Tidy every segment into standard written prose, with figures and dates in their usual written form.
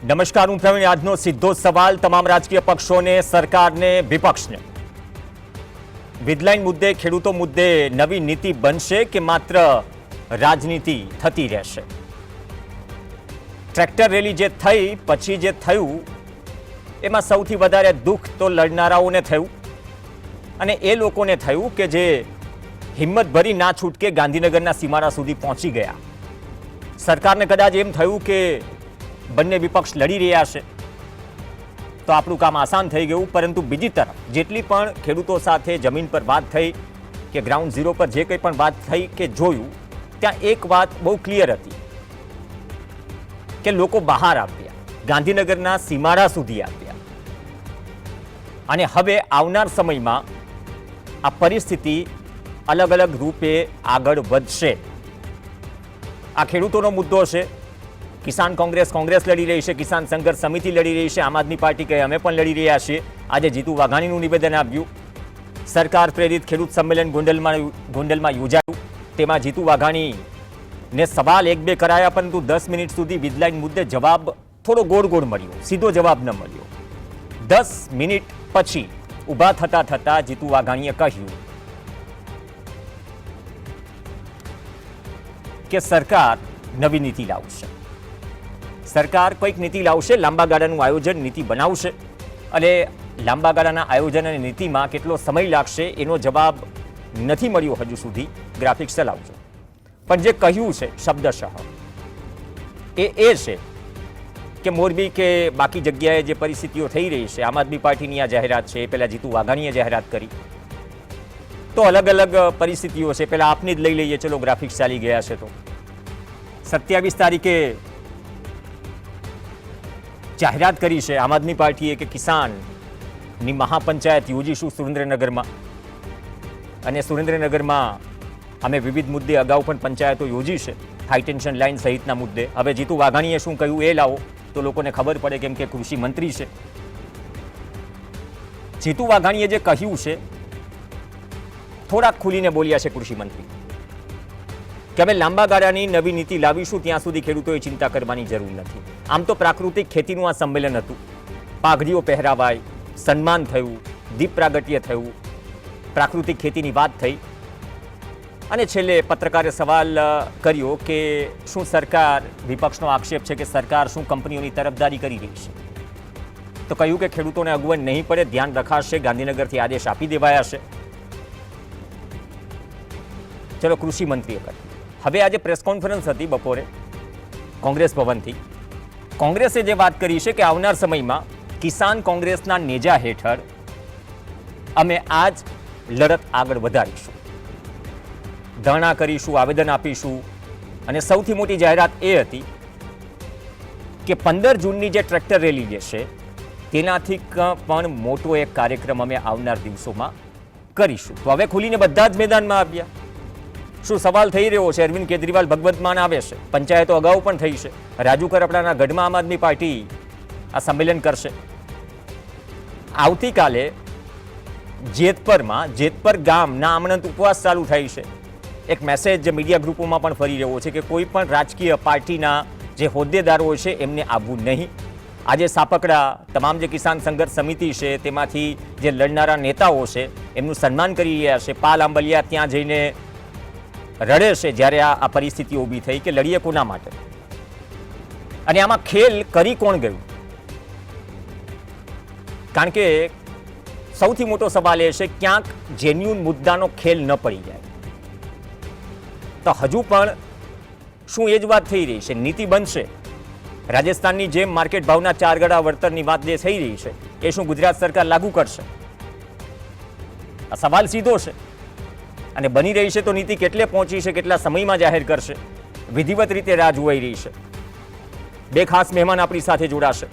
નમસ્કાર, હું પ્રવીણ. આજનો સીધો સવાલ તમામ રાજકીય પક્ષોને, સરકારને, વિપક્ષને. વીજળાઈ મુદ્દે, ખેડૂતો મુદ્દે નવી નીતિ બનશે કે માત્ર રાજનીતિ થતી રહેશે? ટ્રેક્ટર રેલી જે થઈ પછી જે થયું એમાં સૌથી વધારે દુઃખ તો લડનારાઓને થયું અને એ લોકોને થયું કે જે હિંમત ભરી ના છૂટકે ગાંધીનગરના સીમાડા સુધી પહોંચી ગયા. સરકારને કદાચ એમ થયું કે બંને વિપક્ષ લડી રહ્યા છે તો આપણું કામ આસાન થઈ ગયું, પરંતુ બીજી તરફ જેટલી પણ ખેડૂતો સાથે જમીન પર વાત થઈ કે ગ્રાઉન્ડ ઝીરો પર જે કંઈ પણ વાત થઈ કે જોયું, ત્યાં એક વાત બહુ ક્લિયર હતી કે લોકો બહાર આવ્યા, ગાંધીનગરના સીમાડા સુધી આવ્યા અને હવે આવનાર સમયમાં આ પરિસ્થિતિ અલગ અલગ રૂપે આગળ વધશે. આ ખેડૂતોનો મુદ્દો છે. કિસાન કોંગ્રેસ લડી રહી છે, કિસાન સંઘર્ષ સમિતિ લડી રહી છે, આમ આદમી પાર્ટી કહે અમે પણ લડી રહ્યા છીએ. આજે જીતુ વાઘાણીનું નિવેદન આવ્યું. સરકાર પ્રેરિત ખેડૂત સંમેલન ગોંડલમાં યોજાયું. તેમાં જીતુ વાઘાણીને સવાલ એક બે કરાયા, પરંતુ 10 મિનિટ સુધી વીજળાઈ મુદ્દે જવાબ થોડો ગોળ મળ્યો, સીધો જવાબ ન મળ્યો. 10 મિનિટ પછી ઊભા થતા જીતુ વાઘાણીએ કહ્યું કે સરકાર નવી નીતિ લાવશે. સરકાર કોઈક નીતિ લાવશે, લાંબા ગાળાનું આયોજન નીતિ બનાવશે અને લાંબા ગાળાના આયોજન અને નીતિમાં કેટલો સમય લાગશે એનો જવાબ નથી મળ્યો હજુ સુધી. ગ્રાફિક્સ ચલાવજો. પણ જે કહ્યું છે શબ્દશઃ એ છે કે મોરબી કે બાકી જગ્યાએ જે પરિસ્થિતિઓ થઈ રહી છે, આમ આદમી પાર્ટીની આ જાહેરાત છે, પહેલા જીતુ વાઘાણીએ જાહેરાત કરી, તો અલગ અલગ પરિસ્થિતિઓ છે. પહેલા આપની જ લઈ લઈએ, ચલો ગ્રાફિક્સ ચાલી ગયા છે. તો 27 તારીખે જાહેરાત કરી છે આમ આદમી પાર્ટીએ કે કિસાનની મહાપંચાયત યોજીશું સુરેન્દ્રનગરમાં, અને સુરેન્દ્રનગરમાં અમે વિવિધ મુદ્દે અગાઉ પણ પંચાયતો યોજી છે, હાઈટેન્શન લાઇન સહિતના મુદ્દે. હવે જીતુ વાઘાણીએ શું કહ્યું એ લાવો તો લોકોને ખબર પડે, કેમ કે કૃષિ મંત્રી છે. જીતુ વાઘાણીએ જે કહ્યું છે થોડાક ખુલીને બોલ્યા છે કૃષિ મંત્રી કે અમે લાંબા ગાળાની નવી નીતિ લાવીશું, ત્યાં સુધી ખેડૂતોએ ચિંતા કરવાની જરૂર નથી. આમ તો પ્રાકૃતિક ખેતીનું આ સંમેલન હતું. પાઘડીઓ પહેરાવાય, સન્માન થયું, દીપ પ્રાગટ્ય થયું, પ્રાકૃતિક ખેતીની વાત થઈ અને છેલ્લે પત્રકારે સવાલ કર્યો કે શું સરકાર, વિપક્ષનો આક્ષેપ છે કે સરકાર શું કંપનીઓની તરફદારી કરી રહી છે? તો કહ્યું કે ખેડૂતોને અગવડ નહીં પડે, ધ્યાન રખાશે, ગાંધીનગરથી આદેશ આપી દેવાયા છે. ચલો, કૃષિ મંત્રીએ કહ્યું. હવે આજે પ્રેસ કોન્ફરન્સ હતી બપોરે કોંગ્રેસ ભવનથી. કોંગ્રેસે જે વાત કરી છે કે આવનાર સમયમાં કિસાન કોંગ્રેસના નેજા હેઠળ અમે આ જ લડત આગળ વધારીશું, ધરણા કરીશું, આવેદન આપીશું. અને સૌથી મોટી જાહેરાત એ હતી કે 15 જૂનની જે ટ્રેક્ટર રેલી જે છે તેનાથી પણ મોટો એક કાર્યક્રમ અમે આવનાર દિવસોમાં કરીશું. તો હવે ખુલીને બધા જ મેદાનમાં આવ્યા. શું સવાલ થઈ રહ્યો છે? અરવિંદ કેજરીવાલ ભગવંત માન આવે છે, પંચાયતો અગાઉ પણ થઈ છે, રાજુ કરપડાના ગઢમાં આમ આદમી પાર્ટી આ સંમેલન કરશે. આવતીકાલે જેતપર ગામના આમંત્રિત ઉપવાસ ચાલુ થાય છે. એક મેસેજ મીડિયા ગ્રુપોમાં પણ ફરી રહ્યો છે કે કોઈ પણ રાજકીય પાર્ટીના જે હોદ્દેદારો છે એમને આવવું નહીં. આજે સાપકડા તમામ જે કિસાન સંઘર્ષ સમિતિ છે તેમાંથી જે લડનારા નેતાઓ છે એમનું સન્માન કરી રહ્યા છે. પાલ આંબલિયા ત્યાં જઈને રડે છે જ્યારે આ પરિસ્થિતિ ઊભી થઈ કે લડીએ કોના માટે, અને આમાં ખેલ કરી કોણ ગયું? કારણ કે સૌથી મોટો સવાલ એ છે ક્યાંક જેન્યુન મુદ્દાનો ખેલ ન પડી જાય. તો હજુ પણ શું એ જ વાત થઈ રહી છે? નીતિ બનશે. રાજસ્થાનની જેમ માર્કેટ ભાવના 4 ગણા વળતરની વાત જે થઈ રહી છે એ શું ગુજરાત સરકાર લાગુ કરશે? આ સવાલ સીધો છે. અને બની રહી છે તો નીતિ કેટલે પહોંચી છે, કેટલા સમયમાં જાહેર કરશે, વિધિવત રીતે રાહ જોવાઈ રહી છે. બે ખાસ મહેમાન આપણી સાથે જોડાશે.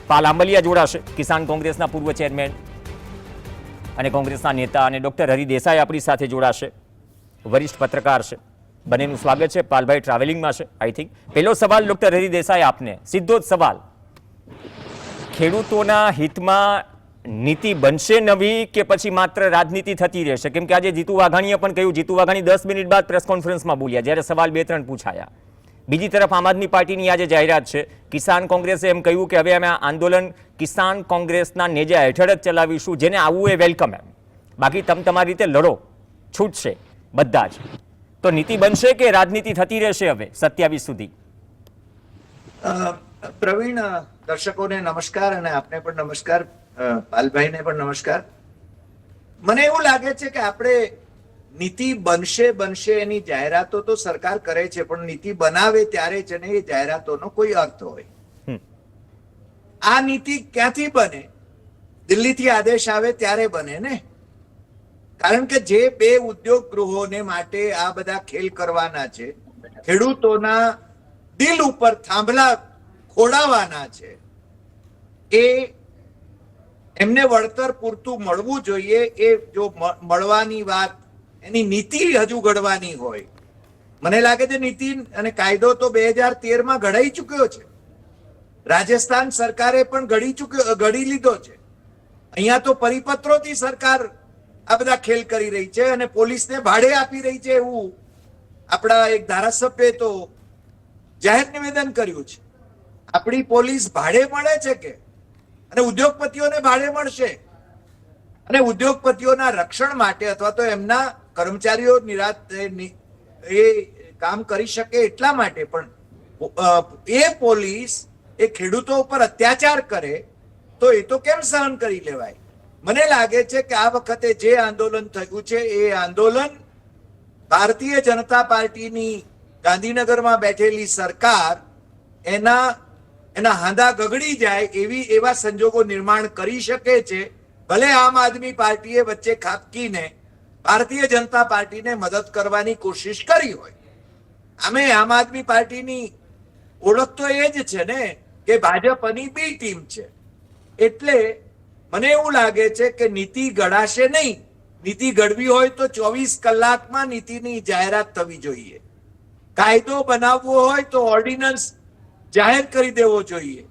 પાલ આંબલિયા જોડાશે, કિસાન કોંગ્રેસના પૂર્વ ચેરમેન અને કોંગ્રેસના નેતા, અને ડોક્ટર હરિ દેસાઈ આપણી સાથે જોડાશે, વરિષ્ઠ પત્રકાર છે. બંનેનું સ્વાગત છે. પાલભાઈ ટ્રાવેલિંગમાં છે આઈ થિંક. પહેલો સવાલ ડોક્ટર હરિ દેસાઈ આપને, સીધો જ સવાલ. ખેડૂતોના હિતમાં નીતિ બનશે નવી કે પછી માત્ર રાજનીતિ થતી રહેશે? કેમ કે આજે જીતુ વાઘાણીએ પણ કહ્યું, જીતુ વાઘાણી 10 મિનિટ બાદ પ્રેસ કોન્ફરન્સમાં બોલ્યા જ્યારે સવાલ 2-3 પૂછાયા. બીજી તરફ આમ આદમી પાર્ટીની આજે જાહેરાત છે, કિસાન કોંગ્રેસે એમ કહ્યું કે હવે અમે આ આંદોલન કિસાન કોંગ્રેસના નેજા હેઠળ જ ચલાવીશું, જેને આવવું એ વેલકમ એમ, બાકી તમે તમારી રીતે લડો, છૂટશે બધા જ. તો નીતિ બનશે કે રાજનીતિ થતી રહેશે હવે 27 સુધી? પ્રવીણ, દર્શકોને નમસ્કાર અને આપને પણ નમસ્કાર, પાલભાઈને પણ નમસ્કાર. મને એવું લાગે છે કે આપણે નીતિ બનશે એની જાહેરાતો તો સરકાર કરે છે, પણ નીતિ બનાવે ત્યારે જ એ જાહેરાતોનો કોઈ અર્થ હોય. આ નીતિ ક્યાંથી બને? દિલ્હીથી આદેશ આવે ત્યારે બને ને. કારણ કે જે બે ઉદ્યોગ ગૃહોને માટે આ બધા ખેલ કરવાના છે, ખેડૂતોના દિલ ઉપર થાંભલા ખોડાવવાના છે, એ એમને વળતર પૂરતું મળવું જોઈએ. એ જો મળવાની વાત, એની નીતિ હજુ ઘડવાની હોય. મને લાગે છે નીતિ અને કાયદો તો 2013માં ઘડાઈ ચુક્યો છે. રાજસ્થાન સરકારે પણ ઘડી લીધો છે. અહીંયા તો પરિપત્રોથી સરકાર આ બધા ખેલ કરી રહી છે અને પોલીસને ભાડે આપી રહી છે, એવું આપણા એક ધારાસભ્યએ તો જાહેર નિવેદન કર્યું છે. આપણી પોલીસ ભાડે મળે છે કે, અને ઉદ્યોગપતિઓને ભાડે મળશે. અને ઉદ્યોગપતિઓના રક્ષણ માટે અથવા તો એમના કર્મચારીઓ એ કામ કરી શકે એટલા માટે પણ એ પોલીસ એ ખેડૂતો ઉપર અત્યાચાર કરે તો એ તો કેમ સહન કરી લેવાય? મને લાગે છે કે આ વખતે જે આંદોલન થયું છે એ આંદોલન ભારતીય જનતા પાર્ટીની ગાંધીનગરમાં બેઠેલી સરકાર એના હાંધા ગગડી જાય એવા સંજોગો નિર્માણ કરી શકે છે. ભલે આમ આદમી પાર્ટીએ વચ્ચે ખાબકીને ભારતીય જનતા પાર્ટીને મદદ કરવાની કોશિશ કરી હોય. આમે આમ આદમી પાર્ટીની ઓળખ તો એ જ છે ને કે ભાજપની બી ટીમ છે. એટલે મને એવું લાગે છે કે નીતિ ઘડાશે નહીં. નીતિ ઘડવી હોય તો 24 કલાકમાં નીતિની જાહેરાત થવી જોઈએ. કાયદો બનાવવો હોય તો ઓર્ડિનન્સ જાહેર કરી દેવો જોઈએ.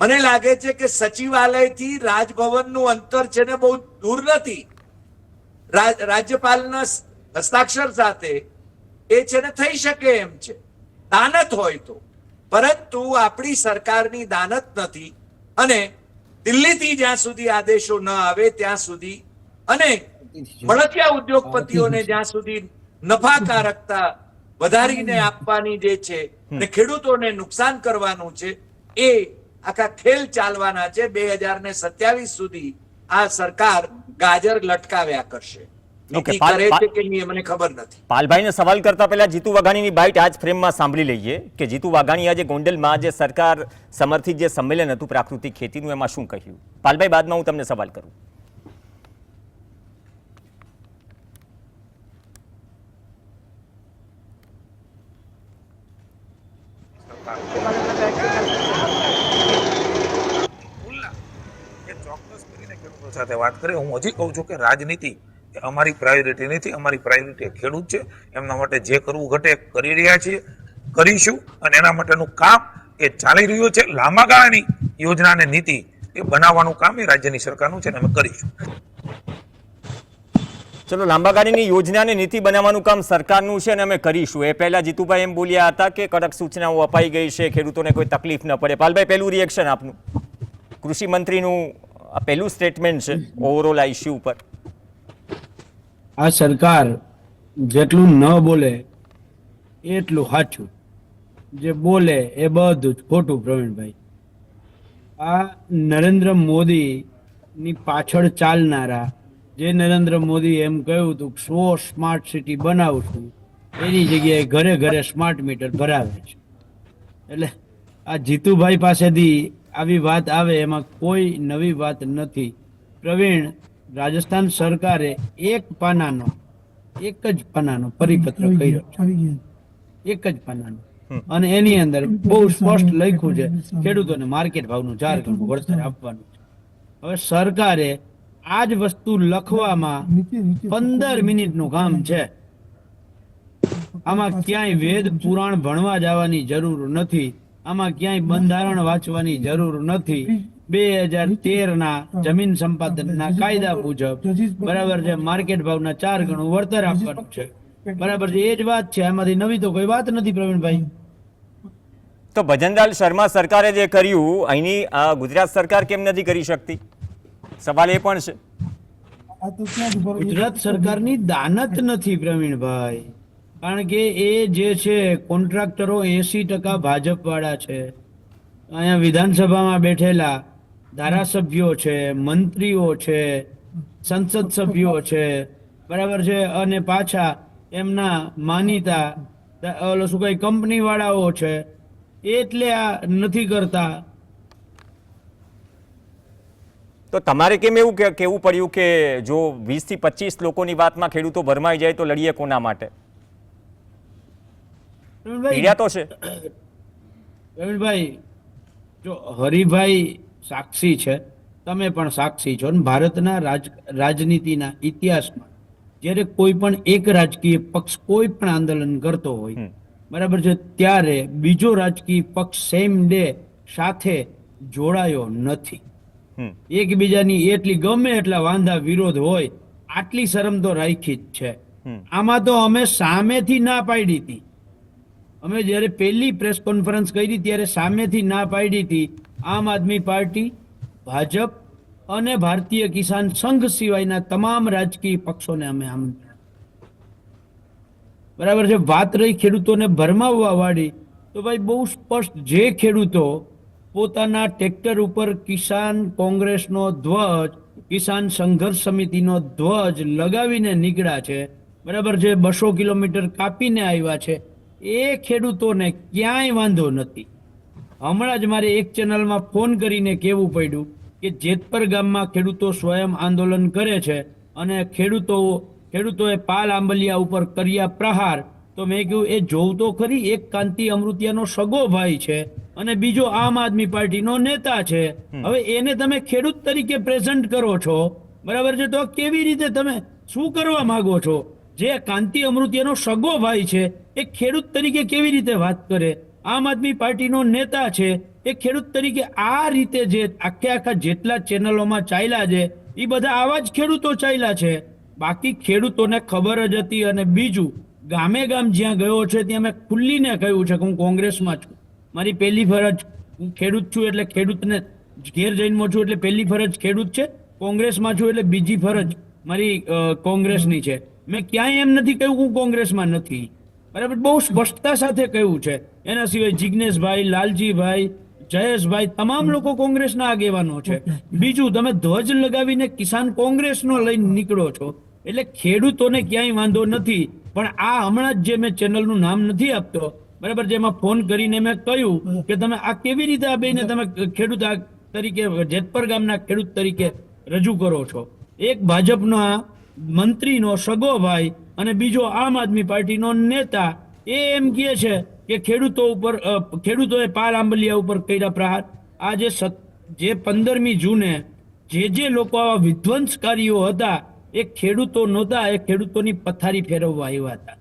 મને લાગે છે કે સચિવાલયથી રાજભવનનું અંતર છે ને બહુ દૂર નથી. રાજ્યપાલના હસ્તાક્ષર સાથે એ છે ને થઈ શકે એમ છે, દાનત હોય તો. પરંતુ આપણી સરકારની દાનત નથી અને દિલ્હીથી જ્યાં સુધી આદેશો ન આવે ત્યાં સુધી અને મળતિયા ઉદ્યોગપતિઓને જ્યાં સુધી નફાકારકતા વધારીને આપવાની જે છે અને ખેડૂતોને નુકસાન કરવાનું છે, એ આખા ખેલ ચાલવાના છે. 2027 સુધી આ સરકાર ગાજર લટકાવ્યા કરશે. નીતિ કરે છે કે નહીં મને ખબર નથી. પાલભાઈને સવાલ કરતા પહેલા જીતુ વાઘાણીની બાઇટ આજ ફ્રેમમાં સાંભળી લઈએ કે જીતુ વાઘાણી આજે ગોંડલમાં જે સરકાર સમર્થિત જે સંમેલન હતું પ્રાકૃતિક ખેતીનું, એમાં શું કહ્યું? પાલભાઈ, બાદમાં હું તમને સવાલ કરું. સાથે વાત કરી. હું હજી કહું છું કે રાજનીતિ અમારી પ્રાયોરિટી નથી. અમારી પ્રાયોરિટી ખેડૂત છે. એમના માટે જે કરવું ઘટે કરી રહ્યા છીએ, કરીશું. અને એના માટેનું કામ એ ચાલી રહ્યું છે. લાંબા ગાળાની યોજના અને નીતિ એ બનાવવાનું કામ એ રાજ્યની સરકારનું છે અને અમે કરીશું. ચલો, લાંબા ગાળાની યોજના અને નીતિ બનાવવાનું કામ સરકારનું છે અને અમે કરીશું. એ પહેલા જીતુભાઈ એમ બોલ્યા હતા કે કડક સૂચનાઓ અપાઈ ગઈ છે, ખેડૂતોને કોઈ તકલીફ ન પડે. પાલભાઈ, પહેલું રિએક્શન આપનું. કૃષિ મંત્રીનું આ પહેલું સ્ટેટમેન્ટ છે ઓવરઓલ આ ઇશ્યુ ઉપર. આ સરકાર જેટલું ન બોલે એટલું સાચું, જે બોલે એ બધું જ ખોટું. પ્રવીણભાઈ, આ નરેન્દ્ર મોદીની પાછળ ચાલનારા, જે નરેન્દ્ર મોદી એમ કહ્યું હતું 100 સ્માર્ટ સિટી બનાવશું, એની જગ્યાએ ઘરે ઘરે સ્માર્ટ મીટર ભરાવે છે. એટલે આ જીતુભાઈ પાસેથી આવી વાત આવે એમાં કોઈ નવી વાત નથી. પ્રવીણ, રાજસ્થાન સરકારે એક જ પાનાનો પરિપત્ર કર્યો, એક જ પાનાનો, અને એની અંદર બહુ સ્પષ્ટ લખ્યું છે ખેડૂતોને માર્કેટ ભાવનું 4 ગણું વળતર આપવાનું છે. હવે સરકારે આ જ વસ્તુ લખવામાં 15 મિનિટનું કામ છે. આમાં ક્યાંય વેદ પુરાણ ભણવા જવાની જરૂર નથી. આમાં ક્યાંય બંધારણ વાંચવાની જરૂર નથી. 2013ના જમીન સંપાદનના કાયદા મુજબ બરાબર છે, માર્કેટ ભાવના 4 ગણું વળતર આપવાનું છે. બરાબર છે, એ જ વાત છે. આમાંથી નવી તો કોઈ વાત નથી. પ્રવીણભાઈ, તો ભજનલાલ શર્મા સરકારે જે કર્યું અહીંની ગુજરાત સરકાર કેમ નથી કરી શકતી? સવાલ એ પણ છે. ગુજરાત સરકારની દાનત નથી પ્રવીણભાઈ, કારણ કે એ જે છે કોન્ટ્રાક્ટરો 80% ભાજપ વાળા છે. અહીંયા વિધાનસભામાં બેઠેલા ધારાસભ્યો છે, મંત્રીઓ છે, સંસદ સભ્યો છે, બરાબર છે, અને પાછા એમના માનીતા ઓલો શું કઈ કંપની વાળાઓ છે, એટલે આ નથી કરતા. તો તમારે કેમ એવું કહેવું પડ્યું કે જો 20 થી 25 લોકોની વાતમાં ખેડૂતો ભરમાઈ જાય તો લડીએ કોના માટે? પીડ્યા તો છે. પ્રવીણભાઈ, જો હરિભાઈ સાક્ષી છે, તમે પણ સાક્ષી છો, અને ભારતના રાજનીતિના ઇતિહાસમાં જ્યારે કોઈ પણ એક રાજકીય પક્ષ કોઈ પણ આંદોલન કરતો હોય, બરાબર છે, ત્યારે બીજો રાજકીય પક્ષ સેમ ડે સાથે જોડાયો નથી. એકબીજાની એટલી ગમે એટલા વાંધા વિરોધ હોય, આટલી શરમ તો રાખી જ છે. આમાં તો અમે સામેથી ના પાડી હતી. અમે જ્યારે પહેલી પ્રેસ કોન્ફરન્સ કરી ત્યારે સામેથી ના પાડી હતી. આમ આદમી પાર્ટી, ભાજપ અને ભારતીય કિસાન સંઘ સિવાયના તમામ રાજકીય પક્ષોને અમે આમંત્રણ, બરાબર છે. વાત રહી ખેડૂતોને ભરમાવવા વાળી, તો ભાઈ બહુ સ્પષ્ટ, જે ખેડૂતો પોતાના ટ્રેક્ટર ઉપર કિસાન કોંગ્રેસનો ધ્વજ, કિસાન સંઘર્ષ સમિતિનો ધ્વજ લગાવીને નીકળ્યા છે, બરાબર છે, 200 કિલોમીટર કાપીને આવ્યા છે, એ ખેડૂતોને ક્યાંય વાંધો નથી. હમણાં જ મારે એક ચેનલમાં ફોન કરીને કહેવું પડ્યું કે જેતપર ગામમાં ખેડૂતો સ્વયં આંદોલન કરે છે અને ખેડૂતોએ પાલ આંબલિયા ઉપર કર્યા પ્રહાર. તો મેં કહ્યું એ જોવું તો ખરી, એક કાંતિ અમૃતિયાનો સગો ભાઈ છે અને બીજો આમ આદમી પાર્ટીનો નેતા છે. હવે એને તમે ખેડૂત તરીકે પ્રેઝન્ટ કરો છો, બરાબર છે, તો કેવી રીતે તમે શું કરવા માંગો છો? જે કાંતિ અમૃતિયાનો સગો ભાઈ છે એ ખેડૂત તરીકે કેવી રીતે વાત કરે? આમ આદમી પાર્ટીનો નેતા છે એ ખેડૂત તરીકે આ રીતે જે આખા જેટલા ચેનલોમાં ચાલ્યા છે એ બધા આવા જ ખેડૂતો ચાલ્યા છે. બાકી ખેડૂતોને ખબર જ હતી. અને બીજું, ગામે ગામ જ્યાં ગયો છે ત્યાં મેં ખુલ્લીને કહ્યું છે કે હું કોંગ્રેસમાં છું. મારી પહેલી ફરજ, હું ખેડૂત છું એટલે ખેડૂતને ઘેર જઈને છું એટલે પહેલી ફરજ ખેડૂત છે. કોંગ્રેસમાં છું એટલે બીજી ફરજ મારી કોંગ્રેસની છે. મેં ક્યાંય એમ નથી કહ્યું હું કોંગ્રેસમાં નથી, બરાબર, બહુ સ્પષ્ટતા સાથે કહ્યું છે. એના સિવાય જિજ્ઞેશભાઈ, લાલજીભાઈ, જયેશભાઈ, તમામ લોકો કોંગ્રેસના આગેવાનો છે. બીજું, તમે ધ્વજ લગાવીને કિસાન કોંગ્રેસનો લઈને નીકળો છો, એટલે ખેડૂતોને ક્યાંય વાંધો નથી. પણ આ હમણાં જ જે મેં ચેનલનું નામ નથી આપતો, બરાબર, જેમાં ફોન કરીને મેં કહ્યું કે તમે આ કેવી રીતે આ બેને તમે ખેડૂત તરીકે, જેતપર ગામના ખેડૂત તરીકે રજૂ કરો છો? એક ભાજપના મંત્રીનો સગો ભાઈ અને બીજો આમ આદમી પાર્ટીનો નેતા એ એમ કહે છે કે ખેડૂતોએ પાલ આંબલિયા ઉપર કર્યા પ્રહાર. આ જે 15મી જૂને જે લોકો આવા વિધ્વંસકારીઓ હતા એ ખેડૂતો નહોતા, એ ખેડૂતોની પથારી ફેરવવા આવ્યા હતા.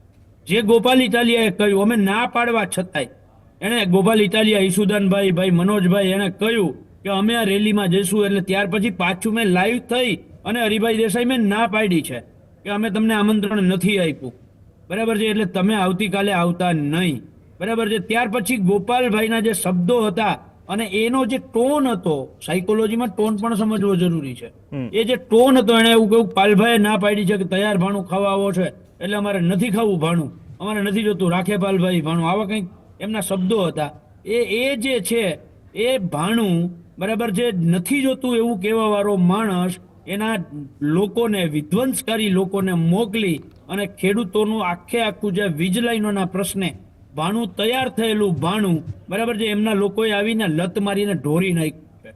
જે ગોપાલ ઇટાલિયાએ કહ્યું, અમે ના પાડવા છતાંય એને ગોપાલ ઇટાલિયા, ઈસુદાનભાઈ, ભાઈ મનોજભાઈ, એને કહ્યું કે અમે આ રેલીમાં જઈશું. એટલે ત્યાર પછી પાછું મેં લાઈવ થઈ અને હરિભાઈ દેસાઈ મેં ના પાડી છે કે અમે તમને આમંત્રણ નથી આપ્યું, બરાબર છે, એટલે તમે આવતીકાલે આવતા નહીં, બરાબર છે. ત્યાર પછી ગોપાલભાઈના જે શબ્દો હતા અને એનો જે ટોન હતો, સાયકોલોજીમાં ટોન પણ સમજવો જરૂરી છે. એ જે ટોન હતો, એને એવું કહ્યું, પાલભાઈએ ના પાડી છે કે તૈયાર ભાણું ખાવા આવો છે એટલે અમારે નથી ખાવું ભાણું, અમારે નથી જોતું, રાખે પાલભાઈ ભાણું, આવા કંઈક એમના શબ્દો હતા. એ જે છે એ ભાણું, બરાબર છે, નથી જોતું એવું કહેવા વાળો માણસ એના લોકોને, વિધ્વંસકારી લોકોને મોકલી અને ખેડૂતોનું આખું જે વીજ લાઈનોના પ્રશ્ને ભાણું, તૈયાર થયેલું ભાણું, બરાબર છે, એમના લોકોએ આવીને લત મારીને ઢોરી નાખ્યું છે.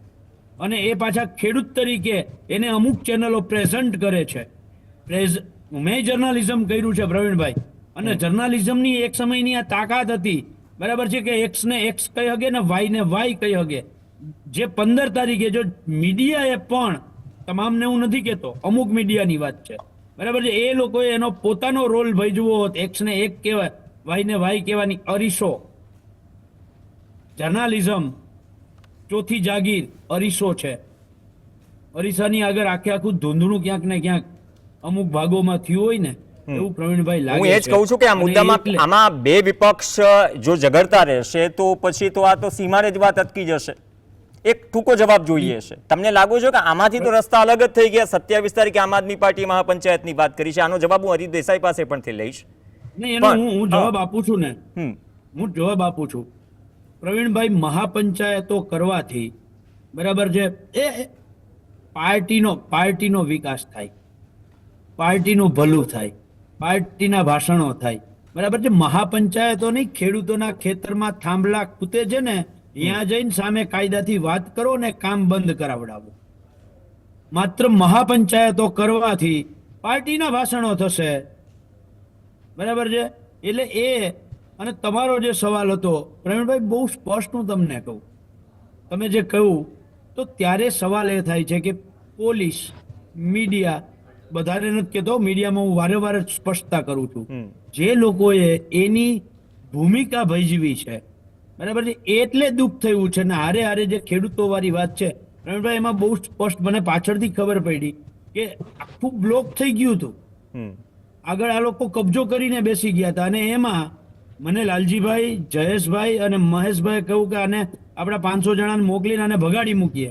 અને એ પાછા ખેડૂત તરીકે એને અમુક ચેનલો પ્રેઝન્ટ કરે છે. મેં જર્નાલિઝમ કર્યું છે પ્રવીણભાઈ, અને જર્નાલિઝમની એક સમયની આ તાકાત હતી, બરાબર છે, કે એક્સ ને એક્સ કહી શકે ને વાય ને વાય કહી શકે. જે 15 તારીખે જો મીડિયાએ પણ, તમામને હું નથી કહેતો, અમુક મીડિયાની વાત છે, બરાબર છે, એ લોકોએ એનો પોતાનો રોલ ભજવો હોત, એક્સ ને એક કહેવાય, વાય ને વાય કહેવાની અરીસો. જર્નાલિઝમ ચોથી જાગીર અરીસો છે. અરીસાની આગળ આખું ધૂંધળું ક્યાંક ને ક્યાંક અમુક ભાગોમાં થયું હોય ને, એવું પ્રવીણભાઈ લાગે હું એ જ કહું છું કે આ અને મુદ્દામાં એટલે- આમાં બે વિપક્ષ જો ઝઘડતા રહેશે તો પછી તો આ તો સીમાડે જ વાત અટકી જશે. એક ટૂંકો જવાબ જોઈએ છે. તમને લાગુ છે કે આમાંથી તો રસ્તા અલગ જ થઈ ગયા? 27 તારીખે આમ આદમી પાર્ટી મહાપંચાયતની વાત કરી છે. આનો જવાબ હું હરીશ દેસાઈ પાસે પણ લઈશ. નહીં, એનો પણ- હું જવાબ આપું છું ને, હમ હું જવાબ આપું છું. પ્રવીણભાઈ, મહાપંચાયતો કરવાથી બરાબર છે, એ પાર્ટીનો વિકાસ થાય, પાર્ટીનું ભલું થાય, પાર્ટીના ભાષણો થાય, બરાબર છે. મહાપંચાયતો નહીં, ખેડૂતોના ખેતરમાં થાંભલા ખૂતે છે ને, ત્યાં જઈને સામે કાયદાથી વાત કરો ને કામ બંધ કરાવડાવો. માત્ર મહાપંચાયતો કરવાથી પાર્ટીના ભાષણો થશે, બરાબર છે. એટલે એ અને તમારો જે સવાલ હતો પ્રવીણભાઈ, બહુ સ્પષ્ટ હું તમને કહું, તમે જે કહ્યું તો ત્યારે સવાલ એ થાય છે કે પોલીસ, મીડિયા, બધાને નથી કહેતો, મીડિયામાં હું વારે વારે સ્પષ્ટતા કરું છું, જે લોકોએ એની ભૂમિકા ભજવી છે, બરાબર છે, એટલે દુઃખ થયું છે. ને હારે હારે જે ખેડૂતો વાળી વાત છે પ્રવીણભાઈ, એમાં બહુ સ્પષ્ટ મને પાછળથી ખબર પડી કે આખું બ્લોક થઈ ગયું હતું. આગળ આ લોકો કબજો કરીને બેસી ગયા હતા અને એમાં મને લાલજીભાઈ, જયેશભાઈ અને મહેશભાઈ કહ્યું કે આને આપણા 500 જણાને મોકલીને આને ભગાડી મૂકીએ.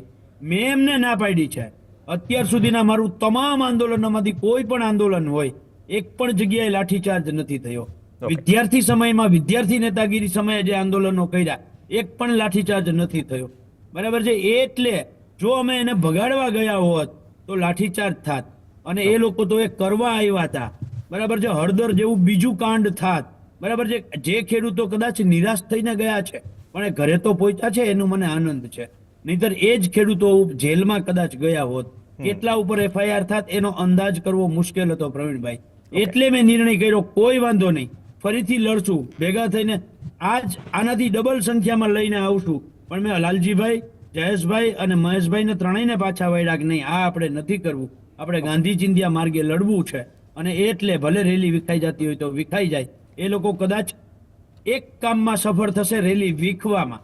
મેં એમને ના પાડી છે. અત્યાર સુધીના મારું તમામ આંદોલનોમાંથી કોઈ પણ આંદોલન હોય, એક પણ જગ્યાએ લાઠીચાર્જ નથી થયો. વિદ્યાર્થી સમયમાં, વિદ્યાર્થી નેતાગીરી સમયે જે આંદોલનો કર્યા, એક પણ લાઠીચાર્જ નથી થયો, બરાબર છે. એટલે જો અમે એને ભગાડવા ગયા હોત તો લાઠીચાર્જ થાત અને એ લોકો તો એ કરવા આવ્યા હતા, બરાબર છે. હળદર જેવું બીજું કાંડ થાત, બરાબર છે. જે ખેડૂતો કદાચ નિરાશ થઈને ગયા છે પણ એ ઘરે તો પહોંચ્યા છે, એનું મને આનંદ છે. નહીતર એ જ ખેડૂતો જેલમાં કદાચ ગયા હોત, કેટલા ઉપર FIR થાત એનો અંદાજ કરવો મુશ્કેલ હતો પ્રવીણભાઈ. એટલે મેં નિર્ણય કર્યો, કોઈ વાંધો નહીં, ફરીથી લડશું ભેગા થઈને, આનાથી ડબલ સંખ્યામાં લઈને આવશું. પણ મેં લાલજીભાઈ, જયેશભાઈ અને મહેશભાઈને ત્રણેયને પાછા વાળ્યા કે નહીં, આ આપણે નથી કરવું, આપણે ગાંધી ચિંધ્યા માર્ગે લડવું છે. અને એટલે ભલે રેલી વિખાઈ જતી હોય તો વિખાઈ જાય, એ લોકો કદાચ એક કામમાં સફળ થશે, રેલી વીખવામાં,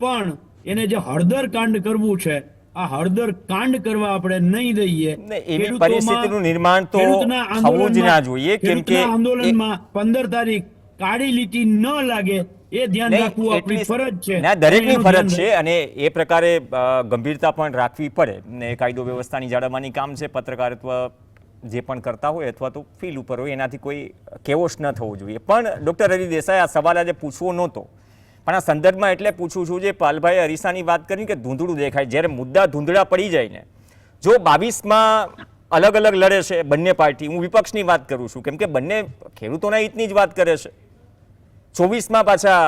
પણ એને જે હળદર કાંડ કરવું છે, આ હળદર કાંડ કરવા આપણે નહીં દઈએ. એવી પરિસ્થિતિનું નિર્માણ તો થવું જ ના જોઈએ, કેમ કે આંદોલનમાં 15 તારીખ કાળી લીટી ન લાગે એ ધ્યાન રાખવું આપણી ફરજ છે. ના, દરેકની ફરજ છે અને એ પ્રકારે ગંભીરતા પણ રાખવી પડે ને. કાયદો વ્યવસ્થાની જાળવવાની કામ છે. પત્રકારત્વ જે પણ કરતા હોય અથવા તો ફીલ ઉપર હોય, એનાથી કોઈ કેવોશ ન થવો જોઈએ. પણ ડૉક્ટર હરિ દેસાઈ, આ સવાલ આજે પૂછવો નહોતો, પણ આ સંદર્ભમાં એટલે પૂછું છું, જે પાલભાઈ અરીસાની વાત કરી કે ધૂંધળું દેખાય, જ્યારે મુદ્દા ધૂંધળા પડી જાય ને, જો 22માં અલગ અલગ લડે છે બંને પાર્ટી, હું વિપક્ષની વાત કરું છું, કેમ કે બંને ખેડૂતોના હિતની જ વાત કરે છે, 24માં પાછા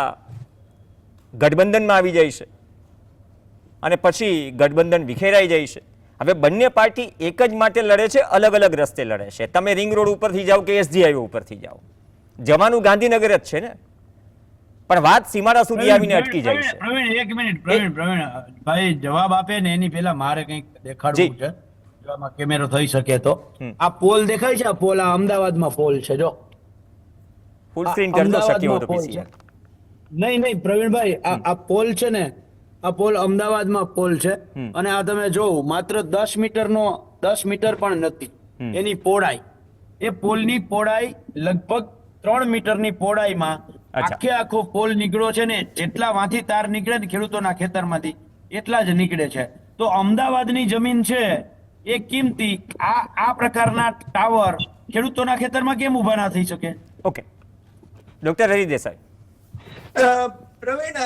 ગઠબંધનમાં આવી જાય છે અને પછી ગઠબંધન વિખેરાઈ જાય છે. હવે બંને પાર્ટી એક જ માટે લડે છે, અલગ અલગ રસ્તે લડે છે. તમે રિંગ રોડ ઉપરથી જાઓ કે SG હાઈવે ઉપરથી જાઓ, જવાનું ગાંધીનગર જ છે ને, પણ વાત સીમાડા સુધી આવીને અટકી જાય છે. પ્રવીણ, એક મિનિટ, પ્રવીણ ભાઈ જવાબ આપે ને એની પહેલા મારે કંઈક દેખાડવું છે, જો આમાં કેમેરો થઈ શકે તો. આ પોલ દેખાય છે, આ પોલ, આ અમદાવાદમાં પોલ છે, જો ફૂલ સ્ક્રીન કરજો શક્ય હોય તો PC. નહીં પ્રવીણભાઈ, આ પોલ છે ને, આ પોલ અમદાવાદમાં પોલ છે અને આ તમે જોવો માત્ર 10 મીટર પણ નથી એની પહોળાઈ. એ પોલની પહોળાઈ લગભગ 3 મીટરની પહોળાઈમાં આખો પોલ નીકળ્યો છે ને, જેટલા માંથી તાર નીકળે ને ખેડૂતોના ખેતરમાંથી એટલા જ નીકળે છે. તો અમદાવાદની જમીન છે એ કિંમતી, આ પ્રકારના ટાવર ખેડૂતોના ખેતરમાં કેમ ઉભા ના થઈ શકે? Okay, doctor Hari Desai. પ્રવીણ,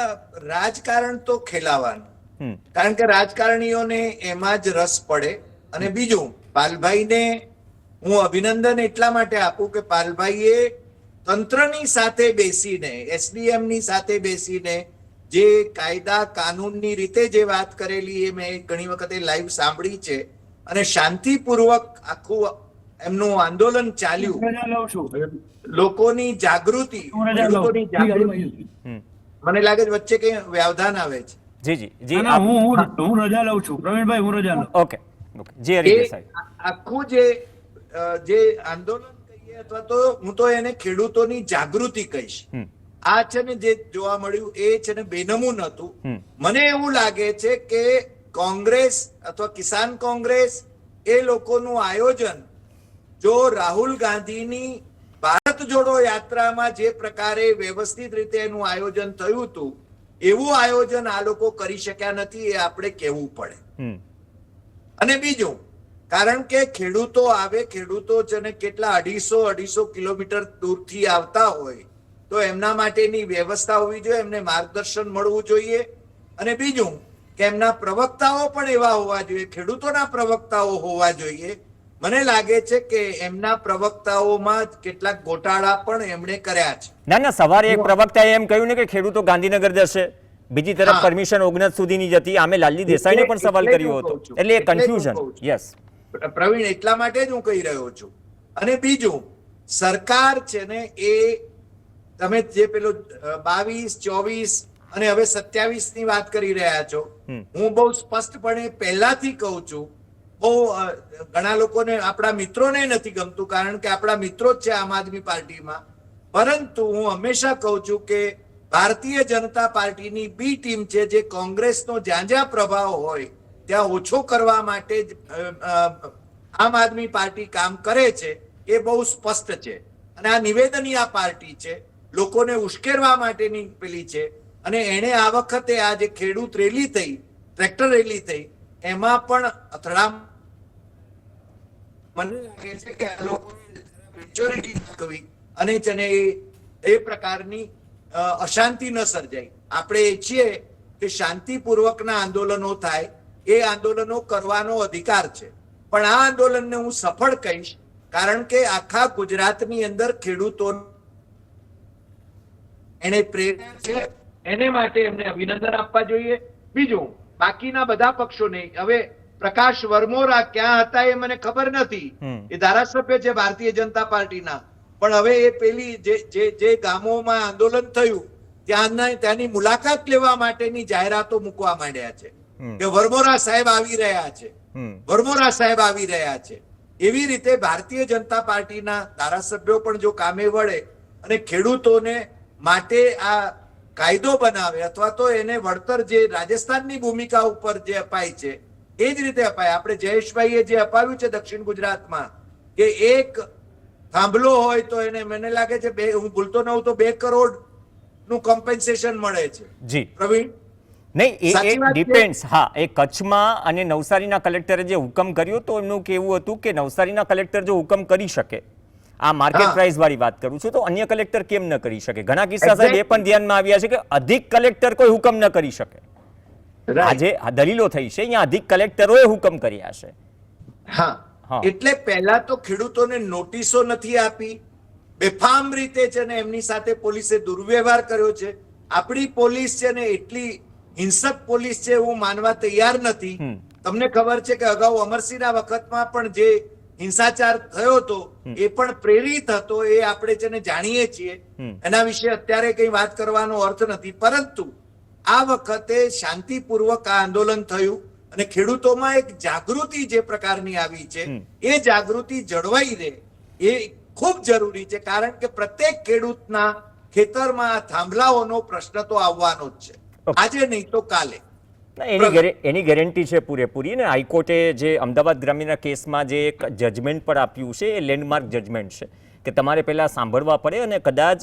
રાજકારણ તો ખેલાવાનું, કારણ કે રાજકારણીઓને એમાં જ રસ પડે. અને બીજું, પાલભાઈને હું અભિનંદન એટલા માટે આપું કે પાલભાઈએ તંત્રની સાથે બેસીને, SDM ની સાથે બેસીને જે કાયદા કાનૂનની રીતે જે વાત કરેલી એ મેં ઘણી વખતે લાઈવ સાંભળી છે અને શાંતિપૂર્વક આખું એમનું આંદોલન ચાલ્યું. લોકોની જાગૃતિ, મને લાગે છે વચ્ચે કઈ વ્યવધાન આવે છે. જી હું રજા લઉં છું પ્રવીણભાઈ, હું રજા લઉં. ઓકે, જી હરિ દેસાઈ. આખું જે આંદોલન કહીએ અથવા તો હું તો એને ખેડૂતોની જાગૃતિ કહીશ. આ છે ને જે જોવા મળ્યું એ છે ને બેનમૂન હતું. મને એવું લાગે છે કે કોંગ્રેસ અથવા કિસાન કોંગ્રેસ એ લોકોનું આયોજન જો રાહુલ ગાંધીની ભારત જોડો યાત્રામાં જે પ્રકારે વ્યવસ્થિત રીતે એનું આયોજન થયું હતું એવું આયોજન આ લોકો કરી શક્યા નથી, એ આપણે કહેવું પડે. અને બીજું, કારણ કે ખેડૂતો આવે, ખેડૂતો છે ને કેટલા 250 કિલોમીટર દૂરથી આવતા હોય તો એમના માટેની વ્યવસ્થા હોવી જોઈએ, એમને માર્ગદર્શન મળવું જોઈએ. અને બીજું કે એમના પ્રવક્તાઓ પણ એવા હોવા જોઈએ, ખેડૂતોના પ્રવક્તાઓ હોવા જોઈએ. મને લાગે છે કે એમના પ્રવક્તાઓમાં કેટલાક ગોટાળા પણ એમણે કર્યા છે. ના, સવારે એક પ્રવક્તાએ એમ કહ્યું ને કે ખેડૂતો ગાંધીનગર જશે, બીજી તરફ પરમિશન 29 સુધીની જતી. આમે લાલજી દેસાઈને પણ સવાલ કર્યો હતો, એટલે એ કન્ફ્યુઝન. યસ પ્રવીણ, એટલા માટે જ હું કહી રહ્યો છું. અને બીજું, સરકાર છે ને એ તમે જે પેલો 22, 24 અને હવે 27 ની વાત કરી રહ્યા છો, હું બહુ સ્પષ્ટપણે પહેલાથી કહું છું, બહુ ઘણા લોકોને, આપણા મિત્રોને નથી ગમતું, કારણ કે આપણા મિત્રો જ છે આમ આદમી પાર્ટીમાં, પરંતુ હું હંમેશા કહું છું કે ભારતીય જનતા પાર્ટીની બી ટીમ છે, જે કોંગ્રેસનો જ્યાં જ્યાં પ્રભાવ હોય ત્યાં ઓછો કરવા માટે જ આમ આદમી પાર્ટી કામ કરે છે, એ બહુ સ્પષ્ટ છે. અને આ નિવેદનીય પાર્ટી છે, લોકોને ઉશ્કેરવા માટેની પેલી છે. અને એણે આ વખતે આ જે ખેડૂત રેલી થઈ, ટ્રેક્ટર રેલી થઈ, એમાં પણ અથડામણ, મને લાગે છે કે આ લોકોને મેચ્યોરિટી દાખવી અને છે એ પ્રકારની અશાંતિ ન સર્જાય. આપણે ઈચ્છીએ કે શાંતિપૂર્વકના આંદોલનો થાય, એ આંદોલનો કરવાનો અધિકાર છે, પણ આ આંદોલનને હું સફળ કહીશ, કારણ કે આખા ગુજરાતની અંદર ખેડૂતો એને પ્રેરણા છે, એને માટે એમને અભિનંદન આપવા જોઈએ. બીજું, બાકીના બધા પક્ષોને, હવે પ્રકાશ વર્મોરા ક્યાં હતા એ મને ખબર નથી, એ ધારાસભ્ય છે ભારતીય જનતા પાર્ટીના, પણ હવે એ પેલી જે ગામોમાં આંદોલન થયું ત્યાંની મુલાકાત લેવા માટેની જાહેરાતો મૂકવા માંડ્યા છે કે વર્મોરા સાહેબ આવી રહ્યા છે, વર્મોરા સાહેબ આવી રહ્યા છે. એવી રીતે ભારતીય જનતા પાર્ટીના ધારાસભ્યો પણ જો કામે વળે અને ખેડૂતોને માટે આ કાયદો બનાવે, અથવા તો એને વળતર જે રાજસ્થાનની ભૂમિકા ઉપર જે અપાય છે એ જ રીતે અપાય. આપણે જયેશભાઈએ જે અપાવ્યું છે દક્ષિણ ગુજરાતમાં કે એક થાંભલો હોય તો એને, મને લાગે છે હું ભૂલતો ન હોઉં તો 2 કરોડ નું કોમ્પેન્સેશન મળે છે. જી પ્રવીણ, નહીં, એ ડિપેન્ડ્સ. હા, એ કચ્છમાં અને નવસારીના કલેક્ટરે જે હુકમ કર્યો તો એમનું કેવું હતું કે નવસારીના કલેક્ટર જો હુકમ કરી શકે, આ માર્કેટ પ્રાઇસ વાળી વાત કરું છું, તો અન્ય કલેક્ટર કેમ ન કરી શકે? ઘણા કિસ્સા સાહેબ એ પણ ધ્યાનમાં આવ્યા છે કે અધિક કલેક્ટર કોઈ હુકમ ન કરી શકે. આજે આ દલીલો થઈ છે, અહીંયા અધિક કલેક્ટરોએ હુકમ કર્યા છે. હા, એટલે પહેલા તો ખેડૂતોને નોટિસો નથી આપી, બેફામ રીતે છે ને એમની સાથે પોલીસે દુર્વ્યવહાર કર્યો છે. આપણી પોલીસ છે ને એટલી હિંસક પોલીસ છે હું માનવા તૈયાર નથી. તમને ખબર છે કે અગાઉ અમરસિંહના વખતમાં પણ જે હિંસાચાર થયો હતો એ પણ પ્રેરિત હતો, એ આપણે છે ને જાણીએ છીએ. એના વિશે અત્યારે કઈ વાત કરવાનો અર્થ નથી, પરંતુ આ વખતે શાંતિપૂર્વક આ આંદોલન થયું અને ખેડૂતોમાં એક જાગૃતિ જે પ્રકારની આવી છે, એ જાગૃતિ જળવાઈ રહે એ ખૂબ જરૂરી છે, કારણ કે પ્રત્યેક ખેડૂતના ખેતરમાં આ થાંભલાઓનો પ્રશ્ન તો આવવાનો જ છે, આજે નહીં તો કાલે. એની ગેરંટી છે પૂરેપૂરી. ને હાઈકોર્ટે જે અમદાવાદ ગ્રામ્યના કેસમાં જે એક જજમેન્ટ પર આપ્યું છે એ લેન્ડમાર્ક જજમેન્ટ છે કે તમારે પહેલા સાંભળવા પડે, અને કદાચ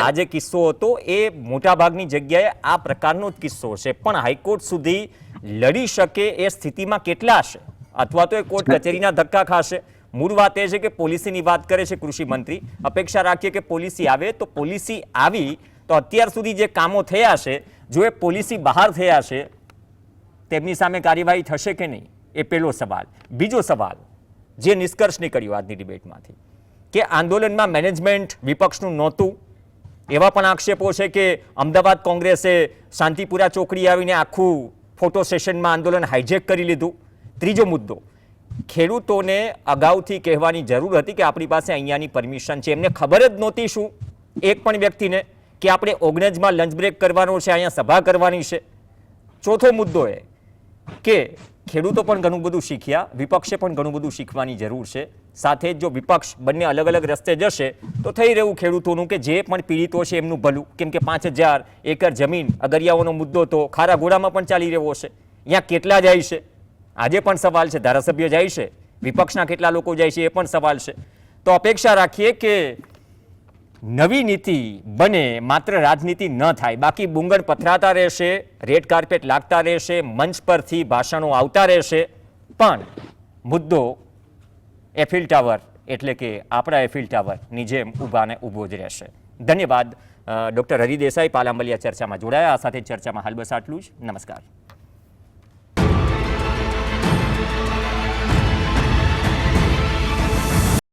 આ જે કિસ્સો હતો એ મોટાભાગની જગ્યાએ આ પ્રકારનો જ કિસ્સો છે, પણ હાઈકોર્ટ સુધી લડી શકે એ સ્થિતિમાં કેટલા હશે, અથવા તો એ કોર્ટ કચેરીના ધક્કા ખાશે. મૂળ વાત એ છે કે પોલિસીની વાત કરે છે કૃષિ મંત્રી, અપેક્ષા રાખીએ કે પોલિસી આવે, તો પોલિસી આવી તો અત્યાર સુધી જે કામો થયા છે, જો એ પોલિસી બહાર થયા છે તેમની સામે કાર્યવાહી થશે કે નહીં, એ પહેલો સવાલ. બીજો સવાલ જે નિષ્કર્ષ નીકળ્યો આજની ડિબેટમાંથી કે આંદોલનમાં મેનેજમેન્ટ વિપક્ષનું નહોતું, એવા પણ આક્ષેપો છે કે અમદાવાદ કોંગ્રેસે શાંતિપુરા ચોકડી આવીને આખું ફોટો સેશનમાં આંદોલન હાઇજેક કરી લીધું. ત્રીજો મુદ્દો, ખેડૂતોને અગાઉથી કહેવાની જરૂર હતી કે આપણી પાસે અહીંયાની પરમિશન છે, એમને ખબર જ નહોતી શું એક પણ વ્યક્તિને કે આપણે 19માં લંચ બ્રેક કરવાનો છે, અહીંયા સભા કરવાની છે. ચોથો મુદ્દો એ કે ખેડૂતો પણ ઘણું બધું શીખ્યા, વિપક્ષે પણ ઘણું બધું શીખવાની જરૂર છે. સાથે જ જો વિપક્ષ બંને અલગ અલગ રસ્તે જશે તો થઈ રહ્યું ખેડૂતોનું કે જે પણ પીડિતો છે એમનું ભલું, કેમ કે 5000 એકર જમીન અગરિયાઓનો મુદ્દો તો ખારા ઘોડામાં પણ ચાલી રહ્યો છે. અહીંયા કેટલા જાય છે આજે પણ સવાલ છે, ધારાસભ્ય જાય છે, વિપક્ષના કેટલા લોકો જાય છે એ પણ સવાલ છે. તો અપેક્ષા રાખીએ કે નવી નીતિ બને, માત્ર રાજનીતિ ન થાય. બાકી બુંગણ પથરાતા રહેશે, રેડ કાર્પેટ લાગતા રહેશે, મંચ પરથી ભાષણો આવતા રહેશે, પણ મુદ્દો એફિલ ટાવર એટલે કે આપણા એફિલ ટાવરની જેમ ઊભા ને ઊભો જ રહેશે. ધન્યવાદ. ડૉક્ટર હરિ દેસાઈ પાલાંબલિયા ચર્ચામાં જોડાયા. આ સાથે ચર્ચામાં હાલ બસ આટલું જ. નમસ્કાર.